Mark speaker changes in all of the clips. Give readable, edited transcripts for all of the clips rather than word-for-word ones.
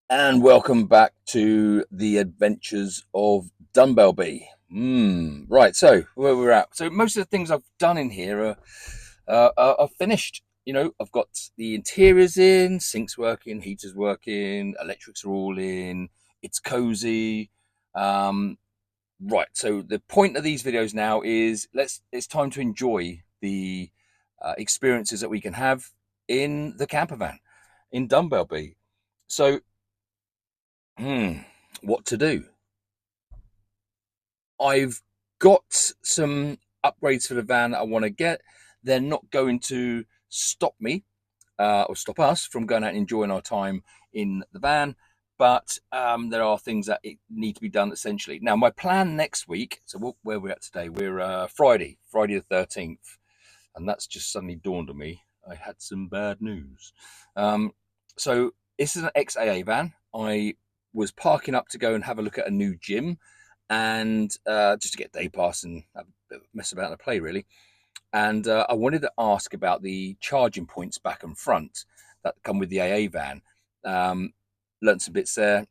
Speaker 1: And welcome back to the adventures of Dumbbellbee. Right, so where we're at. So most of the things I've done in here are finished. I've got the interiors in, sinks working, heaters working, electrics are all in. It's cozy. Um, right, so the point of these videos now is it's time to enjoy the experiences that we can have in the camper van in Dumbbellbee. So Hmm, what to do? I've got some upgrades for the van that I want to get. They're not going to stop me or stop us from going out and enjoying our time in the van, but there are things that need to be done essentially. Now, my plan next week. So where we're at today, we're Friday the 13th, and that's just suddenly dawned on me. I had some bad news. Um, so this is an XAA van. I was parking up to go and have a look at a new gym, and just to get day pass and have a bit of mess about and play really. And I wanted to ask about the charging points back and front that come with the AA van. Learned some bits there.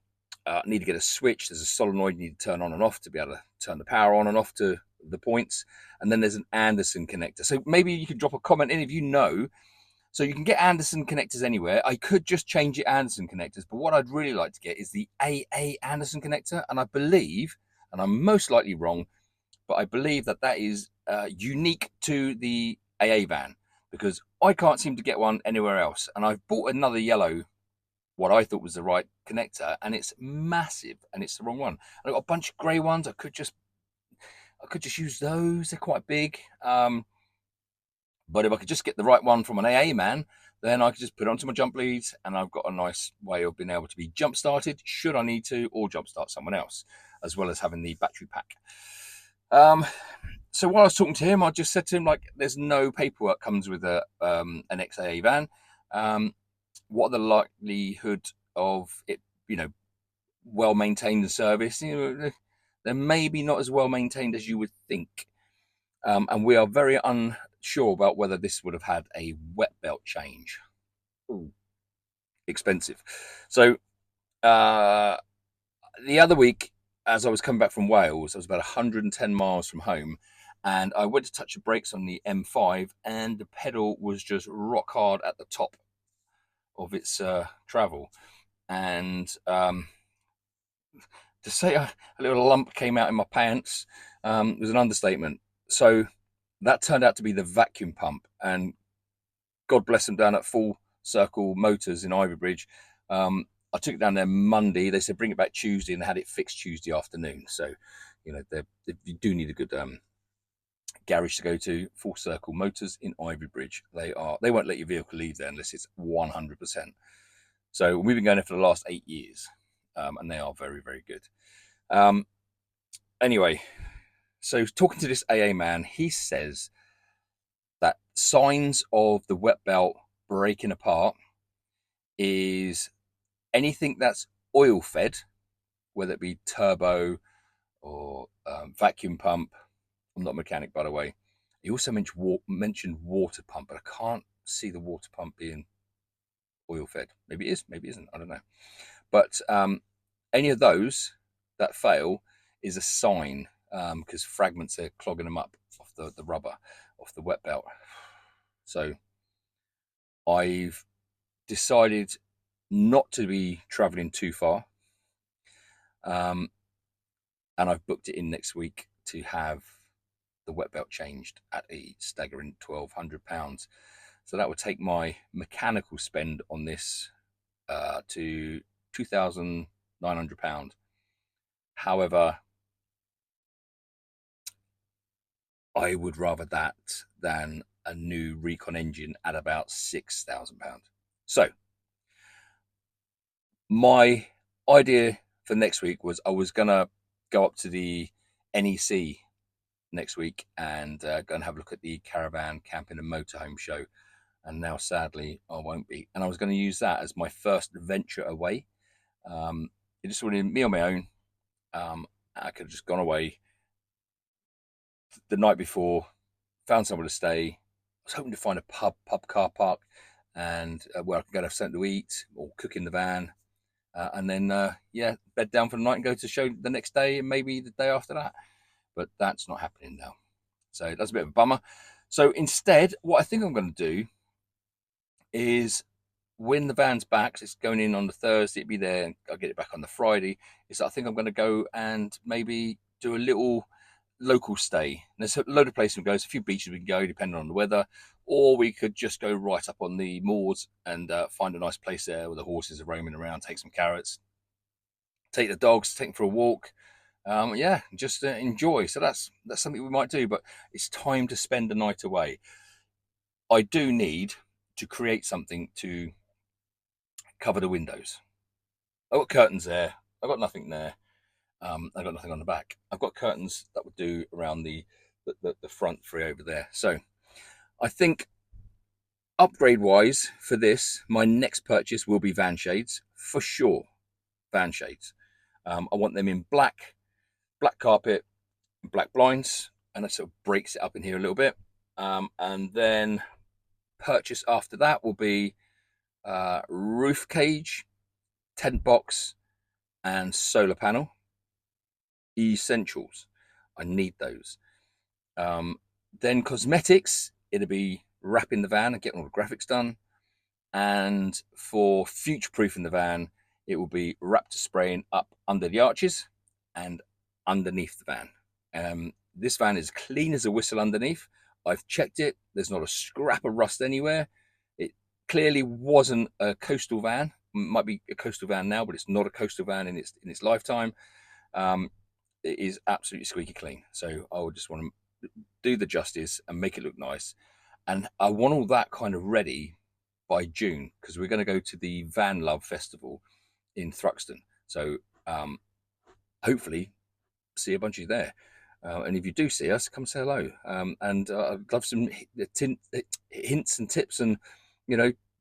Speaker 1: Need to get a switch. There's a solenoid you need to turn on and off to be able to turn the power on and off to the points. And then there's an Anderson connector. So maybe you could drop a comment in if you know. So you can get Anderson connectors anywhere. I could just change it Anderson connectors, but what I'd really like to get is the AA Anderson connector. And I believe, and I'm most likely wrong, but I believe that that is unique to the AA van because I can't seem to get one anywhere else. And I've bought another yellow, what I thought was the right connector, and it's massive, and it's the wrong one. I've got a bunch of grey ones. I could just use those. They're quite big. But if I could just get the right one from an AA man, then I could just put it onto my jump leads, and I've got a nice way of being able to be jump started should I need to, or jump start someone else, as well as having the battery pack. Um, so while I was talking to him, I just said to him, like, there's no paperwork comes with an XAA van. Um, what are the likelihood of it, well maintained and serviced? They're maybe not as well maintained as you would think. And we are very unsure about whether this would have had a wet belt change. Ooh, expensive. So uh, the other week, as I was coming back from Wales, I was about 110 miles from home, and I went to touch the brakes on the M5, and the pedal was just rock hard at the top of its travel. And to say a little lump came out in my pants was an understatement. So that turned out to be the vacuum pump, and God bless them down at Full Circle Motors in Ivybridge. I took it down there Monday. They said bring it back Tuesday, and they had it fixed Tuesday afternoon. So, you do need a good garage to go to. Full Circle Motors in Ivybridge. They won't let your vehicle leave there unless it's 100%. So we've been going there for the last 8 years, and they are very, very good. Um, anyway, so talking to this AA man, he says that signs of the wet belt breaking apart is anything that's oil fed, whether it be turbo or vacuum pump. I'm not a mechanic, by the way. He also mentioned water pump, but I can't see the water pump being oil fed. Maybe it is, maybe it isn't. I don't know. But any of those that fail is a sign because fragments are clogging them up off the rubber, off the wet belt. So I've decided not to be traveling too far. And I've booked it in next week to have the wet belt changed at a staggering £1,200. So that would take my mechanical spend on this to £2,900. However, I would rather that than a new Recon engine at about £6,000. So my idea for next week was I was gonna go up to the NEC next week and go and have a look at the caravan camping and motorhome show. And now, sadly, I won't be. And I was going to use that as my first venture away. It just wanted me on my own. I could have just gone away the night before, found somewhere to stay. I was hoping to find a pub car park, and where I could go to have something to eat or cook in the van. and then yeah, bed down for the night and go to show the next day and maybe the day after that. But that's not happening now. So that's a bit of a bummer. So instead, what I think I'm going to do is when the van's back, so it's going in on the Thursday, it'll be there, and I'll get it back on the Friday. Is I think I'm going to go and maybe do a little local stay. There's a load of places we can go. There's a few beaches we can go, depending on the weather, or we could just go right up on the moors and find a nice place there where the horses are roaming around. Take some carrots, take the dogs, take them for a walk. Yeah, just enjoy. So that's something we might do. But it's time to spend a night away. I do need to create something to cover the windows. I've got curtains there. I've got nothing there. I've got nothing on the back. I've got curtains that would do around the front three over there. So I think upgrade wise for this, my next purchase will be van shades for sure. Van shades. I want them in black carpet, black blinds, and that sort of breaks it up in here a little bit. And then purchase after that will be roof cage, tent box, and solar panel. Essentials. I need those. Then cosmetics, it'll be wrapping the van and getting all the graphics done. And for future proofing the van, it will be Raptor spraying up under the arches and underneath the van. This van is clean as a whistle underneath. I've checked it. There's not a scrap of rust anywhere. It clearly wasn't a coastal van. It might be a coastal van now, but it's not a coastal van in its lifetime. It is absolutely squeaky clean. So I would just want to do the justice and make it look nice. And I want all that kind of ready by June, because we're going to go to the Van Love Festival in Thruxton. So hopefully see a bunch of you there. And if you do see us, come say hello. And I'd love some hints and tips and,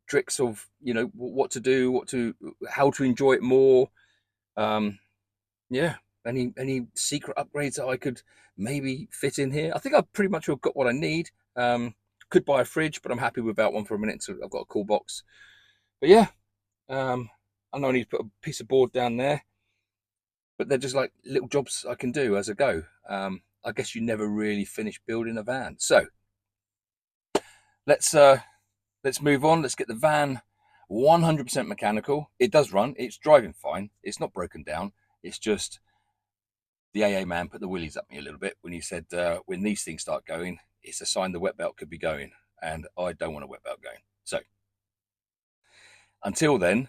Speaker 1: tricks of, what to do, how to enjoy it more. Yeah. Any secret upgrades that I could maybe fit in here? I think I've pretty much got what I need. Could buy a fridge, but I'm happy without one for a minute. So I've got a cool box. But yeah, I know I need to put a piece of board down there, but they're just like little jobs I can do as I go. I guess you never really finish building a van. So let's move on. Let's get the van 100% mechanical. It does run. It's driving fine. It's not broken down. It's just the AA man put the willies up me a little bit when he said, when these things start going, it's a sign the wet belt could be going. And I don't want a wet belt going. So until then,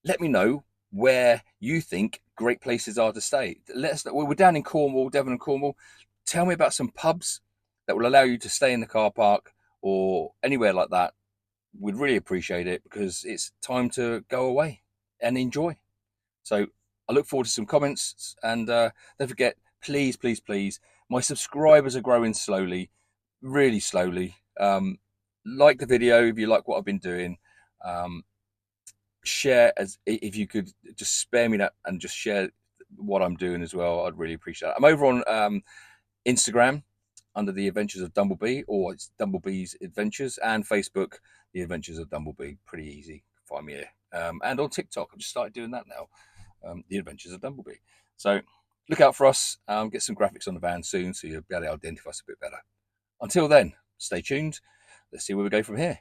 Speaker 1: let me know where you think great places are to stay. Let us know. We're down in Cornwall, Devon and Cornwall. Tell me about some pubs that will allow you to stay in the car park or anywhere like that. We'd really appreciate it, because it's time to go away and enjoy. So I look forward to some comments, and don't forget, please, please, please, my subscribers are growing slowly, really slowly. Like the video if you like what I've been doing. Share, as if you could just spare me that and just share what I'm doing as well. I'd really appreciate it. I'm over on Instagram under the Adventures of Dumbbellbee, or it's Dumblebee's Adventures, and Facebook, the Adventures of Dumbbellbee. Pretty easy. Find me here. And on TikTok, I've just started doing that now. The Adventures of Dumbbellbee. So look out for us. Get some graphics on the van soon, so you'll be able to identify us a bit better. Until then, stay tuned. Let's see where we go from here.